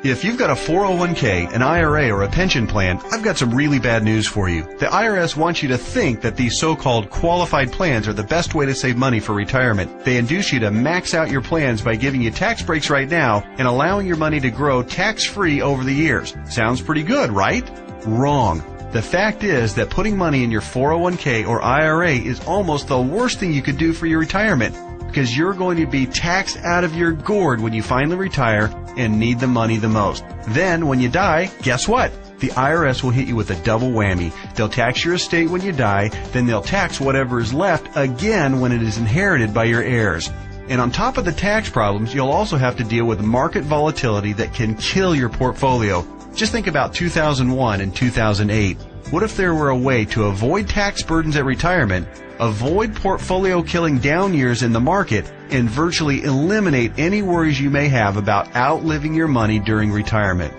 If you've got a 401k, an IRA, or a pension plan, I've got some really bad news for you. The IRS wants you to think that these so-called qualified plans are the best way to save money for retirement. They induce you to max out your plans by giving you tax breaks right now and allowing your money to grow tax-free over the years. Sounds pretty good, right? Wrong. The fact is that putting money in your 401k or IRA is almost the worst thing you could do for your retirement, because you're going to be taxed out of your gourd when you finally retire and need the money the most. Then, when you die, guess what? The IRS will hit you with a double whammy. They'll tax your estate when you die, then they'll tax whatever is left again when it is inherited by your heirs. And on top of the tax problems, you'll also have to deal with market volatility that can kill your portfolio. Just think about 2001 and 2008. What if there were a way to avoid tax burdens at retirement, avoid portfolio-killing down years in the market, and virtually eliminate any worries you may have about outliving your money during retirement?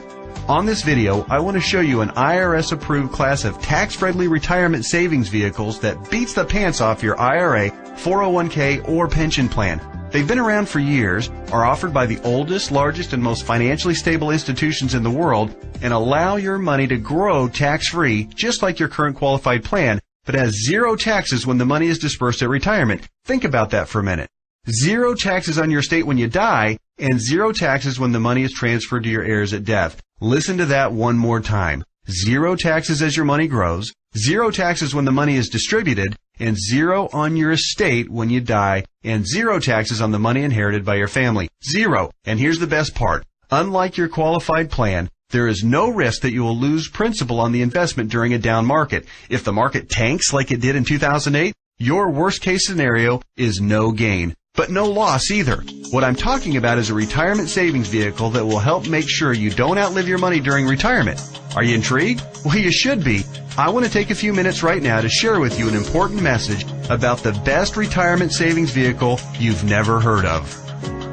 On this video, I want to show you an IRS-approved class of tax-friendly retirement savings vehicles that beats the pants off your IRA, 401k, or pension plan. They've been around for years, are offered by the oldest, largest, and most financially stable institutions in the world, and allow your money to grow tax-free, just like your current qualified plan, but has zero taxes when the money is dispersed at retirement. Think about that for a minute. Zero taxes on your estate when you die, and zero taxes when the money is transferred to your heirs at death. Listen to that one more time. Zero taxes as your money grows, zero taxes when the money is distributed, and zero on your estate when you die, and zero taxes on the money inherited by your family. Zero. And here's the best part. Unlike your qualified plan, there is no risk that you will lose principal on the investment during a down market. If the market tanks like it did in 2008, your worst case scenario is no gain, but no loss either. What I'm talking about is a retirement savings vehicle that will help make sure you don't outlive your money during retirement. Are you intrigued? Well, you should be. I want to take a few minutes right now to share with you an important message about the best retirement savings vehicle you've never heard of.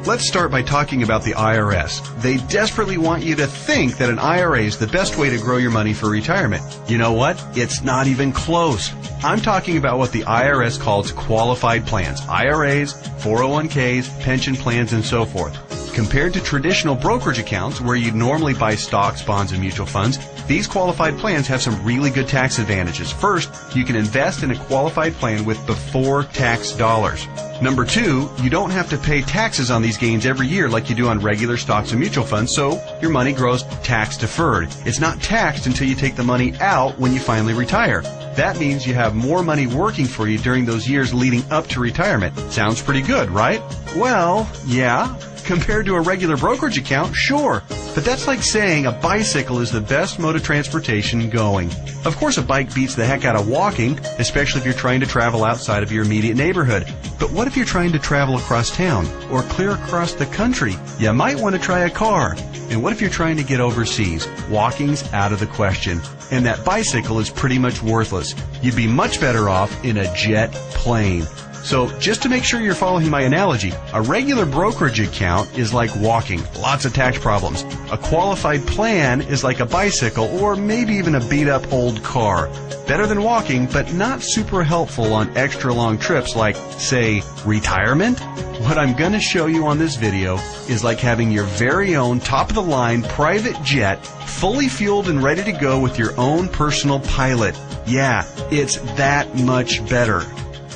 Let's start by talking about the IRS. They desperately want you to think that an IRA is the best way to grow your money for retirement. You know what? It's not even close. I'm talking about what the IRS calls qualified plans, IRAs, 401ks, pension plans, and so forth. Compared to traditional brokerage accounts where you normally buy stocks, bonds, and mutual funds, these qualified plans have some really good tax advantages. First, you can invest in a qualified plan with before tax dollars. Number two, you don't have to pay taxes on these gains every year like you do on regular stocks and mutual funds, so your money grows tax deferred. It's not taxed until you take the money out when you finally retire. That means you have more money working for you during those years leading up to retirement. Sounds pretty good, right? Well, yeah. Compared to a regular brokerage account, sure. But that's like saying a bicycle is the best mode of transportation going. Of course, a bike beats the heck out of walking, especially if you're trying to travel outside of your immediate neighborhood. But what if you're trying to travel across town or clear across the country? You might want to try a car. And what if you're trying to get overseas? Walking's out of the question. And that bicycle is pretty much worthless. You'd be much better off in a jet plane. So just to make sure you're following my analogy, a regular brokerage account is like walking, lots of tax problems. A qualified plan is like a bicycle or maybe even a beat-up old car. Better than walking, but not super helpful on extra long trips like, say, retirement. What I'm going to show you on this video is like having your very own top-of-the-line private jet, fully fueled and ready to go with your own personal pilot. Yeah, it's that much better.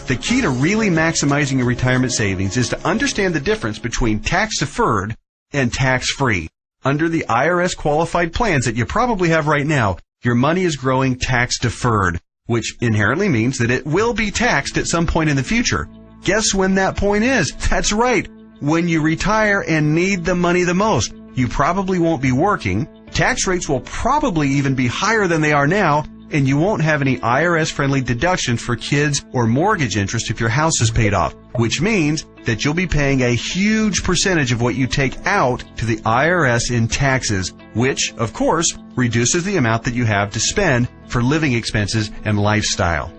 The key to really maximizing your retirement savings is to understand the difference between tax-deferred and tax-free. Under the IRS qualified plans that you probably have right now, your money is growing tax-deferred, which inherently means that it will be taxed at some point in the future. Guess when that point is? That's right, when you retire and need the money the most. You probably won't be working, tax rates will probably even be higher than they are now, and you won't have any IRS-friendly deductions for kids or mortgage interest if your house is paid off, which means that you'll be paying a huge percentage of what you take out to the IRS in taxes, which, of course, reduces the amount that you have to spend for living expenses and lifestyle.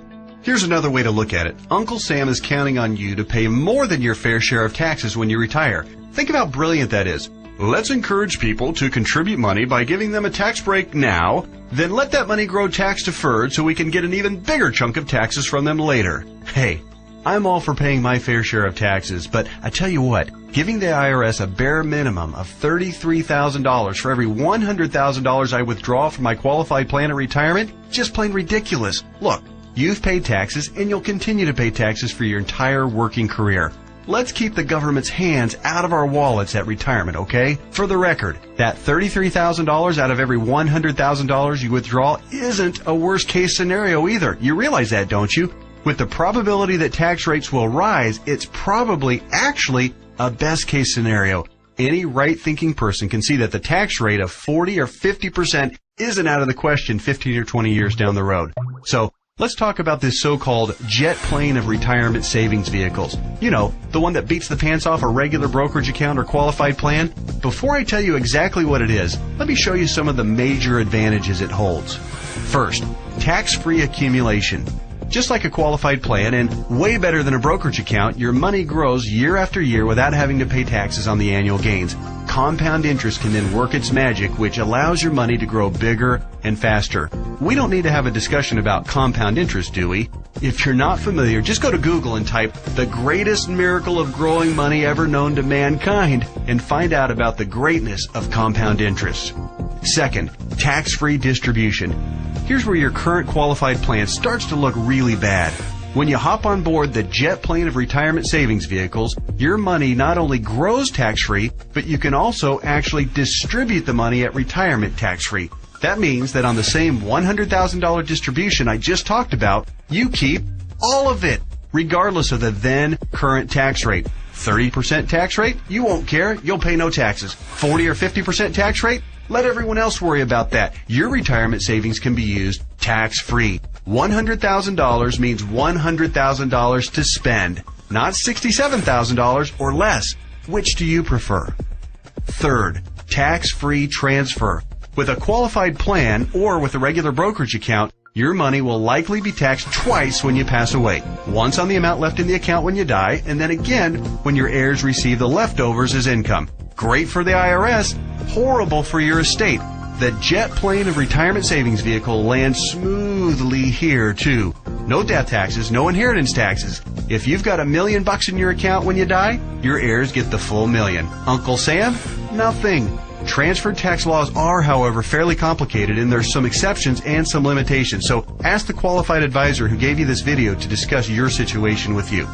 Here's another way to look at it. Uncle Sam is counting on you to pay more than your fair share of taxes when you retire. Think of how brilliant that is. Let's encourage people to contribute money by giving them a tax break now, then let that money grow tax deferred so we can get an even bigger chunk of taxes from them later. Hey, I'm all for paying my fair share of taxes, but I tell you what, giving the IRS a bare minimum of $33,000 for every $100,000 I withdraw from my qualified plan of retirement, just plain ridiculous. Look, you've paid taxes and you'll continue to pay taxes for your entire working career. Let's keep the government's hands out of our wallets at retirement, okay? For the record, that $33,000 out of every $100,000 you withdraw isn't a worst case scenario either. You realize that, don't you? With the probability that tax rates will rise, it's probably actually a best case scenario. Any right-thinking person can see that the tax rate of 40 or 50% isn't out of the question 15 or 20 years down the road. So, let's talk about this so-called jet plane of retirement savings vehicles. You know, the one that beats the pants off a regular brokerage account or qualified plan. Before I tell you exactly what it is, let me show you some of the major advantages it holds. First, tax-free accumulation. Just like a qualified plan and way better than a brokerage account, your money grows year after year without having to pay taxes on the annual gains. Compound interest can then work its magic, which allows your money to grow bigger and faster. We don't need to have a discussion about compound interest, do we? If you're not familiar, just go to Google and type "the greatest miracle of growing money ever known to mankind" and find out about the greatness of compound interest. Second, tax-free distribution. Here's where your current qualified plan starts to look really bad. When you hop on board the jet plane of retirement savings vehicles, your money not only grows tax-free, but you can also actually distribute the money at retirement tax-free. That means that on the same $100,000 distribution I just talked about, you keep all of it, regardless of the then current tax rate. 30% tax rate? You won't care. You'll pay no taxes. 40 or 50% tax rate? Let everyone else worry about that. Your retirement savings can be used tax-free. $100,000 means $100,000 to spend, not $67,000 or less. Which do you prefer? Third, tax-free transfer. With a qualified plan or with a regular brokerage account, your money will likely be taxed twice when you pass away. Once on the amount left in the account when you die, and then again when your heirs receive the leftovers as income. Great for the IRS, horrible for your estate. The jet plane of retirement savings vehicle lands smoothly here too. No death taxes, no inheritance taxes. If you've got $1 million in your account when you die, your heirs get the full $1 million. Uncle Sam? Nothing. Transfer tax laws are, however, fairly complicated, and there's some exceptions and some limitations. So ask the qualified advisor who gave you this video to discuss your situation with you.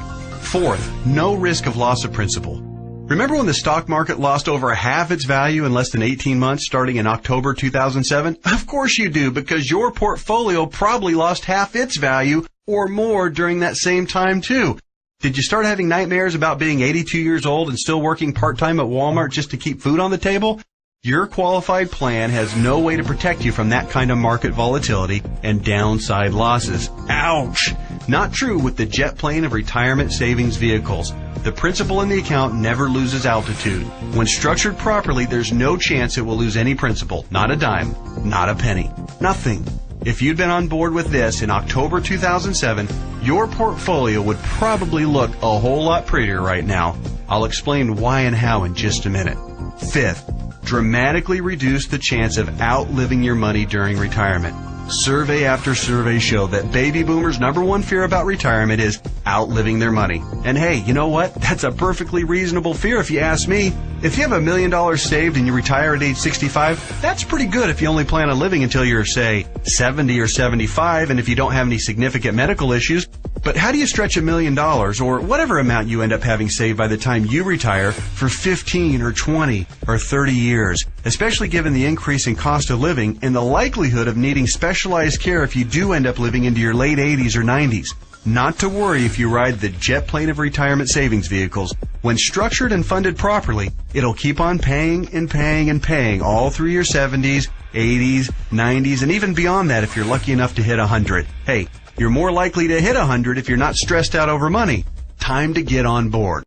Fourth, no risk of loss of principal. Remember when the stock market lost over half its value in less than 18 months starting in October 2007? Of course you do, because your portfolio probably lost half its value or more during that same time too. Did you start having nightmares about being 82 years old and still working part-time at Walmart just to keep food on the table? Your qualified plan has no way to protect you from that kind of market volatility and downside losses. Ouch! Not true with the jet plane of retirement savings vehicles. The principal in the account never loses altitude. When structured properly, there's no chance it will lose any principal. Not a dime. Not a penny. Nothing. If you'd been on board with this in October 2007, your portfolio would probably look a whole lot prettier right now. I'll explain why and how in just a minute. Fifth, dramatically reduce the chance of outliving your money during retirement. Survey after survey show that baby boomers' #1 fear about retirement is outliving their money. And hey, you know what? That's a perfectly reasonable fear if you ask me. If you have $1 million saved and you retire at age 65, that's pretty good if you only plan on living until you're, say, 70 or 75 and if you don't have any significant medical issues. But how do you stretch $1 million or whatever amount you end up having saved by the time you retire for 15 or 20 or 30 years, especially given the increase in cost of living and the likelihood of needing specialized care if you do end up living into your late 80s or 90s? Not to worry if you ride the jet plane of retirement savings vehicles. When structured and funded properly, it'll keep on paying and paying and paying all through your 70s, 80s, 90s, and even beyond that if you're lucky enough to hit 100. Hey, you're more likely to hit 100 if you're not stressed out over money. Time to get on board.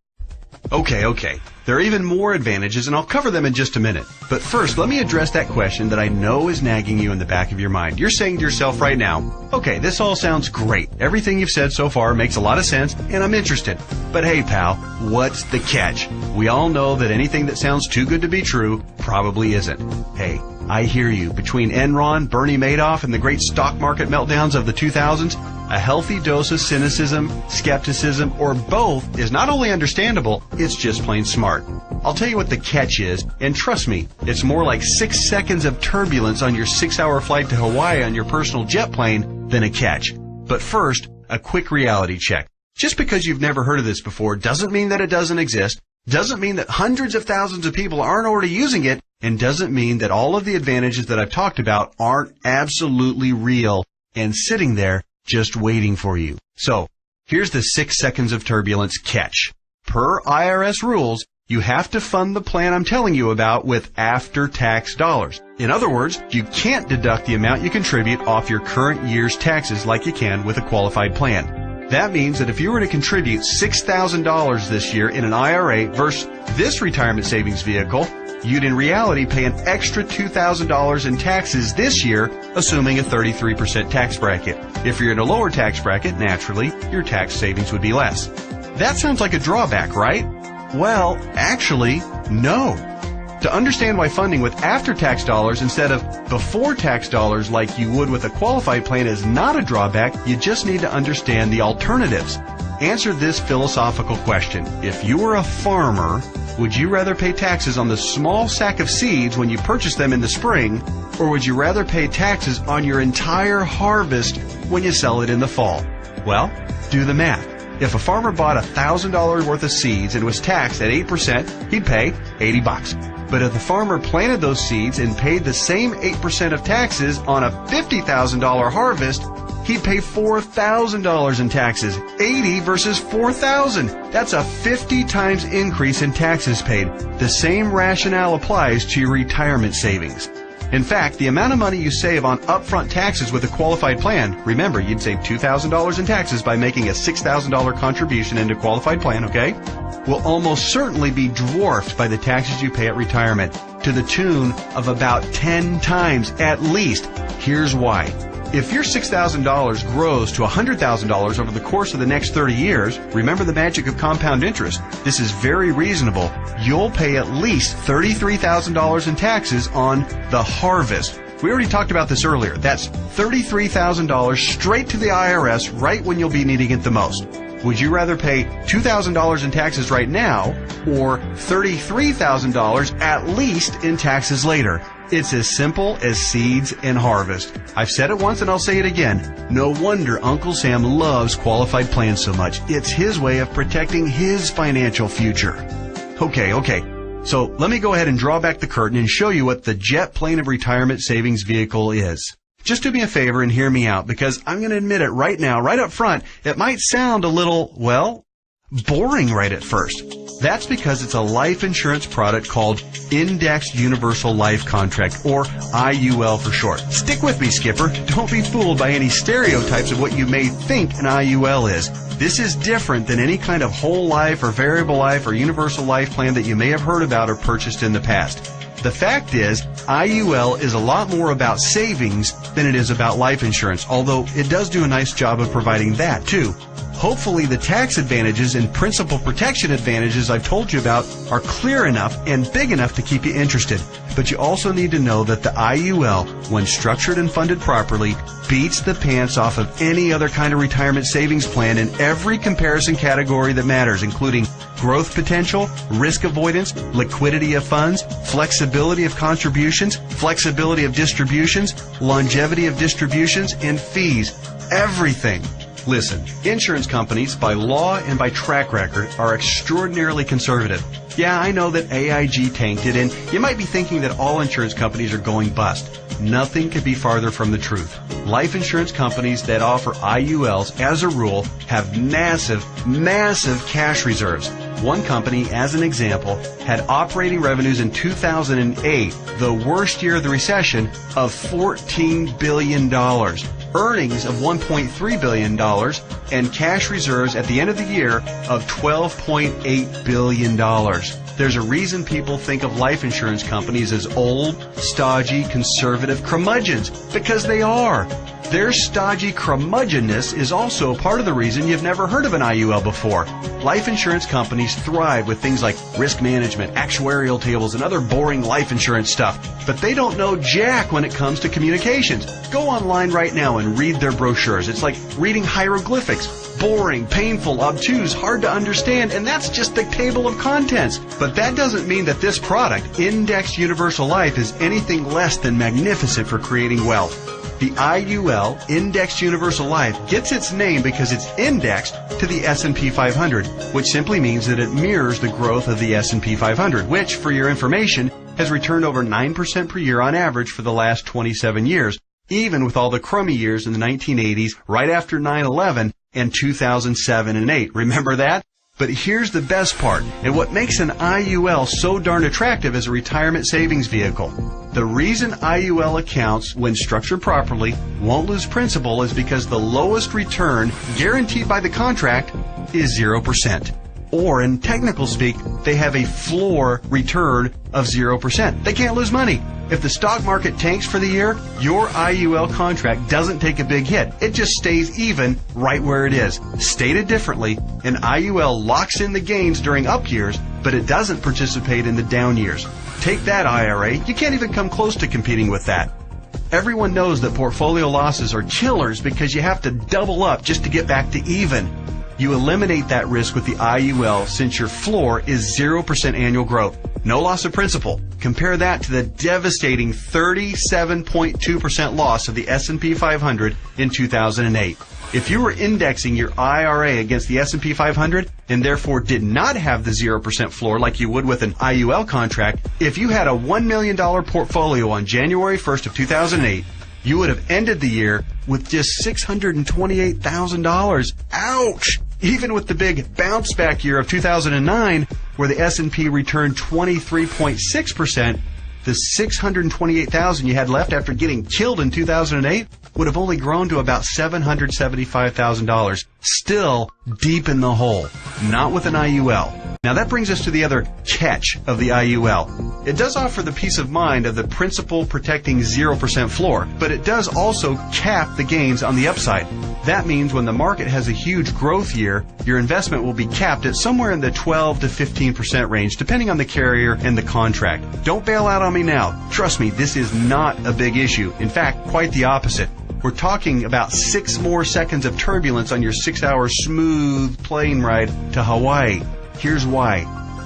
Okay. There are even more advantages, and I'll cover them in just a minute. But first, let me address that question that I know is nagging you in the back of your mind. You're saying to yourself right now, okay, this all sounds great. Everything you've said so far makes a lot of sense, and I'm interested. But hey, pal, what's the catch? We all know that anything that sounds too good to be true probably isn't. Hey, I hear you. Between Enron, Bernie Madoff, and the great stock market meltdowns of the 2000s, A healthy dose of cynicism, skepticism, or both is not only understandable, it's just plain smart. I'll tell you what the catch is, and trust me, it's more like 6 seconds of turbulence on your 6-hour flight to Hawaii on your personal jet plane than a catch. But first, a quick reality check. Just because you've never heard of this before doesn't mean that it doesn't exist, doesn't mean that hundreds of thousands of people aren't already using it, and doesn't mean that all of the advantages that I've talked about aren't absolutely real and sitting there just waiting for you. So, here's the 6 seconds of turbulence catch. Per IRS rules, you have to fund the plan I'm telling you about with after-tax dollars. In other words, you can't deduct the amount you contribute off your current year's taxes like you can with a qualified plan. That means that if you were to contribute $6,000 this year in an IRA versus this retirement savings vehicle, you'd in reality pay an extra $2,000 in taxes this year, assuming a 33% tax bracket. If you're in a lower tax bracket, naturally, your tax savings would be less. That sounds like a drawback, right? Well, actually, no. To understand why funding with after-tax dollars instead of before-tax dollars like you would with a qualified plan is not a drawback, you just need to understand the alternatives. Answer this philosophical question. If you were a farmer, would you rather pay taxes on the small sack of seeds when you purchase them in the spring, or would you rather pay taxes on your entire harvest when you sell it in the fall? Well, do the math. If a farmer bought $1,000 worth of seeds and was taxed at 8%, he'd pay $80. But if the farmer planted those seeds and paid the same 8% of taxes on a $50,000 harvest, he'd pay $4,000 in taxes. 80 versus 4,000. That's a 50 times increase in taxes paid. The same rationale applies to your retirement savings. In fact, the amount of money you save on upfront taxes with a qualified plan, remember, you'd save $2,000 in taxes by making a $6,000 contribution into a qualified plan, okay? Will almost certainly be dwarfed by the taxes you pay at retirement, to the tune of about 10 times at least. Here's why. If your $6,000 grows to $100,000 over the course of the next 30 years, remember the magic of compound interest. This is very reasonable. You'll pay at least $33,000 in taxes on the harvest. We already talked about this earlier. That's $33,000 straight to the IRS right when you'll be needing it the most. Would you rather pay $2,000 in taxes right now or $33,000 at least in taxes later? It's as simple as seeds and harvest. I've said it once and I'll say it again. No wonder Uncle Sam loves qualified plans so much. It's his way of protecting his financial future. Okay. So let me go ahead and draw back the curtain and show you what the jet plane of retirement savings vehicle is. Just do me a favor and hear me out, because I'm going to admit it right now, right up front, it might sound a little, well, boring right at first. That's because it's a life insurance product called Indexed Universal Life Contract, or IUL for short. Stick with me, Skipper. Don't be fooled by any stereotypes of what you may think an IUL is. This is different than any kind of whole life or variable life or universal life plan that you may have heard about or purchased in the past. The fact is, IUL is a lot more about savings than it is about life insurance, although it does do a nice job of providing that too. Hopefully the tax advantages and principal protection advantages I've told you about are clear enough and big enough to keep you interested. But you also need to know that the IUL, when structured and funded properly, beats the pants off of any other kind of retirement savings plan in every comparison category that matters, including growth potential, risk avoidance, liquidity of funds, flexibility of contributions, flexibility of distributions, longevity of distributions, and fees. Everything. Listen, insurance companies, by law and by track record, are extraordinarily conservative. Yeah, I know that AIG tanked it, and you might be thinking that all insurance companies are going bust. Nothing could be farther from the truth. Life insurance companies that offer IULs, as a rule, have massive cash reserves. One company, as an example, had operating revenues in 2008, the worst year of the recession, of $14 billion. Earnings of $1.3 billion, and cash reserves at the end of the year of $12.8 billion. There's a reason people think of life insurance companies as old, stodgy, conservative curmudgeons, because they are. Their stodgy curmudgeonness is also part of the reason you've never heard of an IUL before. Life insurance companies thrive with things like risk management, actuarial tables, and other boring life insurance stuff. But they don't know jack when it comes to communications. Go online right now and read their brochures. It's like reading hieroglyphics. Boring, painful, obtuse, hard to understand, and that's just the table of contents. But that doesn't mean that this product, Indexed Universal Life, is anything less than magnificent for creating wealth. The IUL, Indexed Universal Life, gets its name because it's indexed to the S&P 500, which simply means that it mirrors the growth of the S&P 500, which, for your information, has returned over 9% per year on average for the last 27 years, even with all the crummy years in the 1980s, right after 9/11, and 2007 and 8. Remember that? But here's the best part, and what makes an IUL so darn attractive as a retirement savings vehicle. The reason IUL accounts, when structured properly, won't lose principal is because the lowest return guaranteed by the contract is 0%. Or, in technical speak, they have a floor return of 0%. They can't lose money. If the stock market tanks for the year, your IUL contract doesn't take a big hit. It just stays even right where it is. Stated differently, an IUL locks in the gains during up years, but it doesn't participate in the down years. Take that, IRA. You can't even come close to competing with that. Everyone knows that portfolio losses are killers because you have to double up just to get back to even. You eliminate that risk with the IUL since your floor is 0% annual growth. No loss of principal. Compare that to the devastating 37.2% loss of the S&P 500 in 2008. If you were indexing your IRA against the S&P 500 and therefore did not have the 0% floor like you would with an IUL contract, if you had a $1 million portfolio on January 1st of 2008, you would have ended the year with just $628,000. Ouch! Even with the big bounce back year of 2009, where the S&P returned 23.6%, the $628,000 you had left after getting killed in 2008 would have only grown to about $775,000. Still deep in the hole. Not with an IUL. Now that brings us to the other catch of the IUL. It does offer the peace of mind of the principal protecting 0% floor, but it does also cap the gains on the upside. That means when the market has a huge growth year, your investment will be capped at somewhere in the 12 to 15% range, depending on the carrier and the contract. Don't bail out on me now. Trust me, this is not a big issue. In fact, quite the opposite. We're talking about 6 more seconds of turbulence on your 6-hour smooth plane ride to Hawaii. Here's why.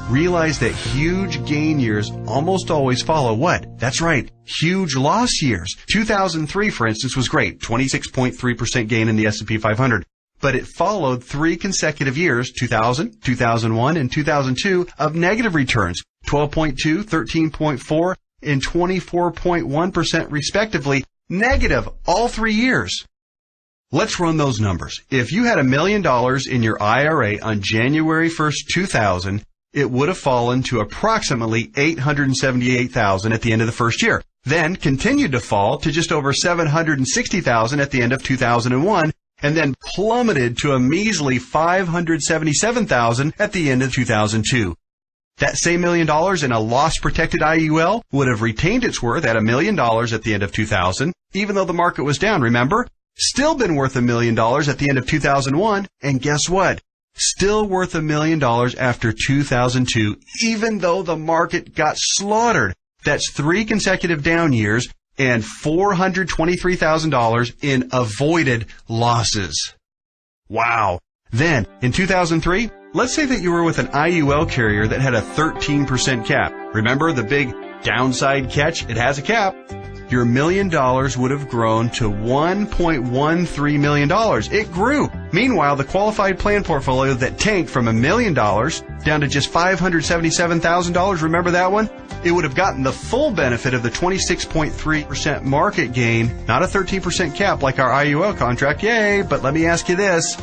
Realize that huge gain years almost always follow what? That's right, huge loss years. 2003, for instance, was great, 26.3% gain in the S&P 500. But it followed 3 consecutive years, 2000, 2001, and 2002, of negative returns, 12.2, 13.4, and 24.1% respectively, negative all 3 years. Let's run those numbers. If you had $1 million in your IRA on January 1st, 2000, it would have fallen to approximately $878,000 at the end of the first year, then continued to fall to just over $760,000 at the end of 2001, and then plummeted to a measly $577,000 at the end of 2002. That same $1 million in a loss-protected IUL would have retained its worth at $1 million at the end of 2000, even though the market was down, remember? Still been worth $1 million at the end of 2001, and guess what? Still worth $1 million after 2002, even though the market got slaughtered. That's 3 consecutive down years and $423,000 in avoided losses. Wow. Then, in 2003, let's say that you were with an IUL carrier that had a 13% cap. Remember the big downside catch? It has a cap. Your $1 million would have grown to $1.13 million. It grew. Meanwhile, the qualified plan portfolio that tanked from $1 million down to just $577,000, remember that one? It would have gotten the full benefit of the 26.3% market gain, not a 13% cap like our IUL contract. Yay! But let me ask you this.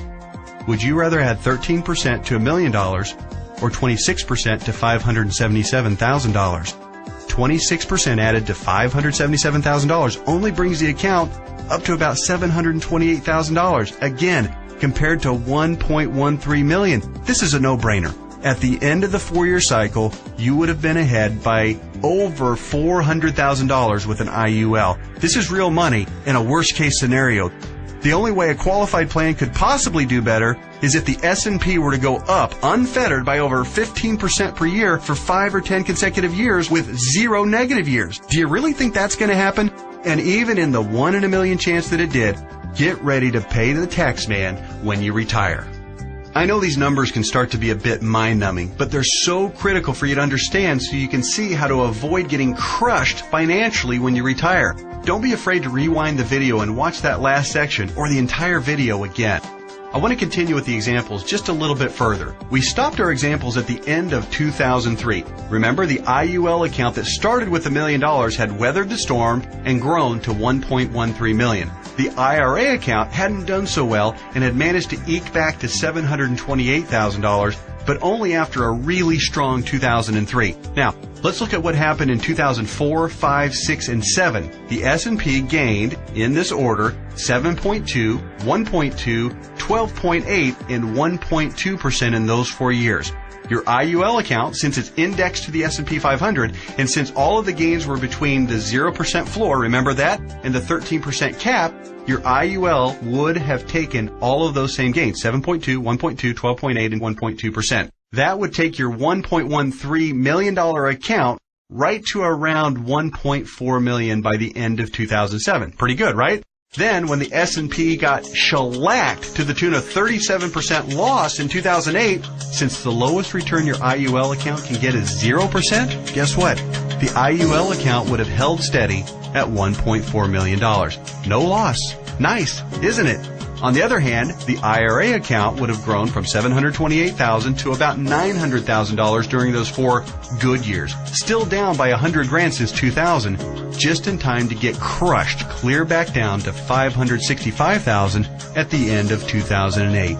Would you rather add 13% to $1 million or 26% to $577,000? 26% added to $577,000 only brings the account up to about $728,000. Again, compared to $1.13 million. This is a no-brainer. At the end of the 4-year cycle, you would have been ahead by over $400,000 with an IUL. This is real money in a worst-case scenario. The only way a qualified plan could possibly do better is if the S&P were to go up unfettered by over 15% per year for 5 or 10 consecutive years with 0 negative years. Do you really think that's going to happen? And even in the 1 in a million chance that it did, get ready to pay the tax man when you retire. I know these numbers can start to be a bit mind-numbing, but they're so critical for you to understand so you can see how to avoid getting crushed financially when you retire. Don't be afraid to rewind the video and watch that last section or the entire video again. I want to continue with the examples just a little bit further. We stopped our examples at the end of 2003. Remember, the IUL account that started with $1 million had weathered the storm and grown to $1.13 million. The IRA account hadn't done so well and had managed to eke back to $728,000, but only after a really strong 2003. Now, let's look at what happened in 2004, 5, 6, and 7. The S&P gained, in this order, 7.2, 1.2, 12.8, and 1.2% in those 4 years. Your IUL account, since it's indexed to the S&P 500, and since all of the gains were between the 0% floor, remember that, and the 13% cap, your IUL would have taken all of those same gains, 7.2, 1.2, 12.8, and 1.2%. That would take your $1.13 million account right to around $1.4 million by the end of 2007. Pretty good, right? Then, when the S&P got shellacked to the tune of 37% loss in 2008, since the lowest return your IUL account can get is 0%, guess what? The IUL account would have held steady at $1.4 million. No loss. Nice, isn't it? On the other hand, the IRA account would have grown from $728,000 to about $900,000 during those 4 good years, still down by $100,000 since 2000, just in time to get crushed clear back down to $565,000 at the end of 2008.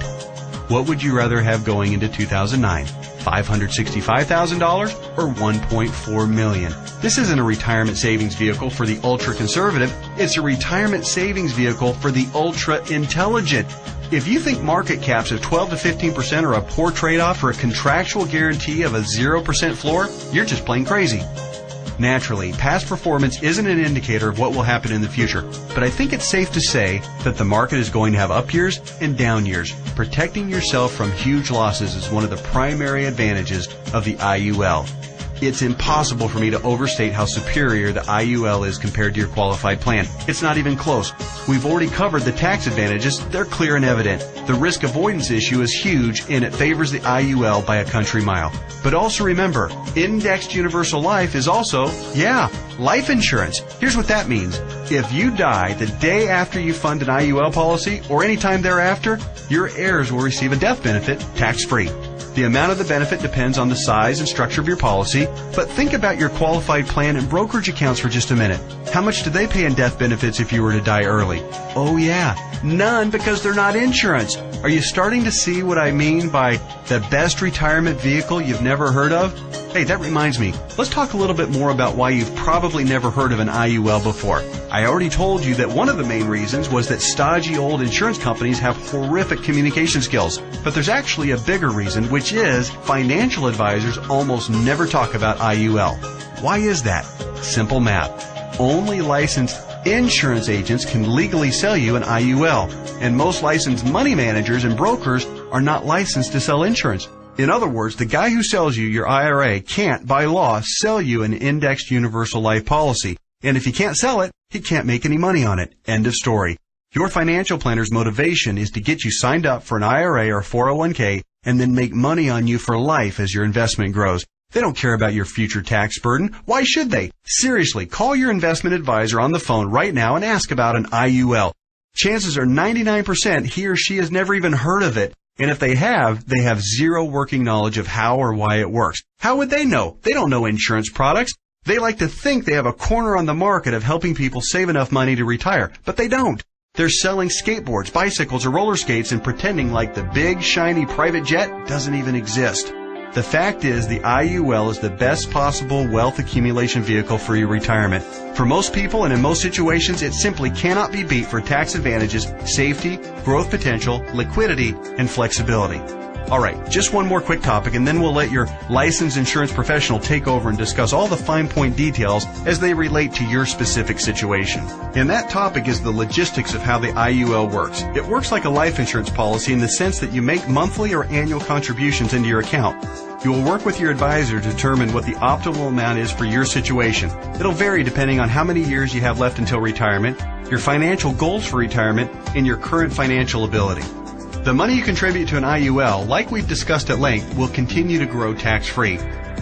What would you rather have going into 2009? $565,000 or $1.4 million? This isn't a retirement savings vehicle for the ultra-conservative. It's a retirement savings vehicle for the ultra-intelligent. If you think market caps of 12 to 15% are a poor trade-off for a contractual guarantee of a 0% floor, you're just plain crazy. Naturally, past performance isn't an indicator of what will happen in the future, but I think it's safe to say that the market is going to have up years and down years. Protecting yourself from huge losses is one of the primary advantages of the IUL. It's impossible for me to overstate how superior the IUL is compared to your qualified plan. It's not even close. We've already covered the tax advantages. They're clear and evident. The risk avoidance issue is huge, and it favors the IUL by a country mile. But also remember, indexed universal life is also, life insurance. Here's what that means. If you die the day after you fund an IUL policy, or any time thereafter, your heirs will receive a death benefit tax-free. The amount of the benefit depends on the size and structure of your policy, but think about your qualified plan and brokerage accounts for just a minute. How much do they pay in death benefits if you were to die early? Oh yeah, none, because they're not insurance. Are you starting to see what I mean by the best retirement vehicle you've never heard of? Hey, that reminds me. Let's talk a little bit more about why you've probably never heard of an IUL before. I already told you that one of the main reasons was that stodgy old insurance companies have horrific communication skills. But there's actually a bigger reason, which is financial advisors almost never talk about IUL. Why is that? Simple math. Only licensed insurance agents can legally sell you an IUL, and most licensed money managers and brokers are not licensed to sell insurance. In other words, the guy who sells you your IRA can't, by law, sell you an indexed universal life policy. And if he can't sell it, he can't make any money on it. End of story. Your financial planner's motivation is to get you signed up for an IRA or 401k and then make money on you for life as your investment grows. They don't care about your future tax burden. Why should they? Seriously, call your investment advisor on the phone right now and ask about an IUL. Chances are 99% he or she has never even heard of it. And if they have zero working knowledge of how or why it works. How would they know? They don't know insurance products. They like to think they have a corner on the market of helping people save enough money to retire, but they don't. They're selling skateboards, bicycles, or roller skates and pretending like the big, shiny private jet doesn't even exist. The fact is, the IUL is the best possible wealth accumulation vehicle for your retirement. For most people and in most situations, it simply cannot be beat for tax advantages, safety, growth potential, liquidity, and flexibility. Alright, just one more quick topic and then we'll let your licensed insurance professional take over and discuss all the fine point details as they relate to your specific situation. And that topic is the logistics of how the IUL works. It works like a life insurance policy in the sense that you make monthly or annual contributions into your account. You will work with your advisor to determine what the optimal amount is for your situation. It'll vary depending on how many years you have left until retirement, your financial goals for retirement, and your current financial ability. The money you contribute to an IUL, like we've discussed at length, will continue to grow tax-free.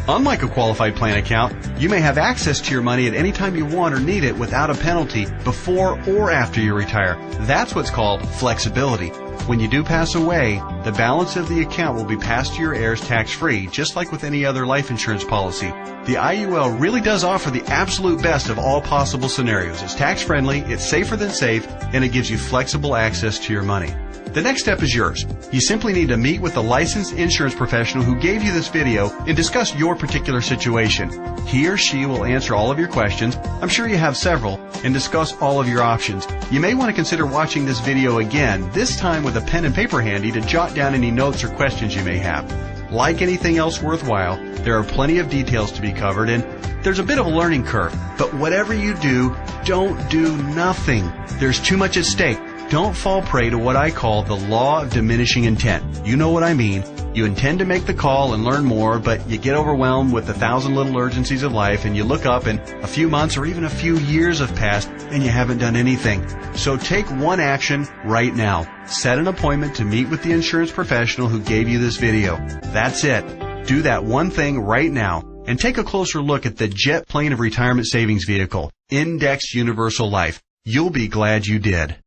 Unlike a qualified plan account, you may have access to your money at any time you want or need it without a penalty before or after you retire. That's what's called flexibility. When you do pass away, the balance of the account will be passed to your heirs tax-free, just like with any other life insurance policy. The IUL really does offer the absolute best of all possible scenarios. It's tax-friendly, it's safer than safe, and it gives you flexible access to your money. The next step is yours. You simply need to meet with a licensed insurance professional who gave you this video and discuss your particular situation. He or she will answer all of your questions, I'm sure you have several, and discuss all of your options. You may want to consider watching this video again, this time with a pen and paper handy to jot down any notes or questions you may have. Like anything else worthwhile, there are plenty of details to be covered and there's a bit of a learning curve. But whatever you do, don't do nothing. There's too much at stake. Don't fall prey to what I call the law of diminishing intent. You know what I mean. You intend to make the call and learn more, but you get overwhelmed with 1,000 little urgencies of life and you look up and a few months or even a few years have passed and you haven't done anything. So take one action right now. Set an appointment to meet with the insurance professional who gave you this video. That's it. Do that one thing right now and take a closer look at the jet plane of retirement savings vehicle, Indexed Universal Life. You'll be glad you did.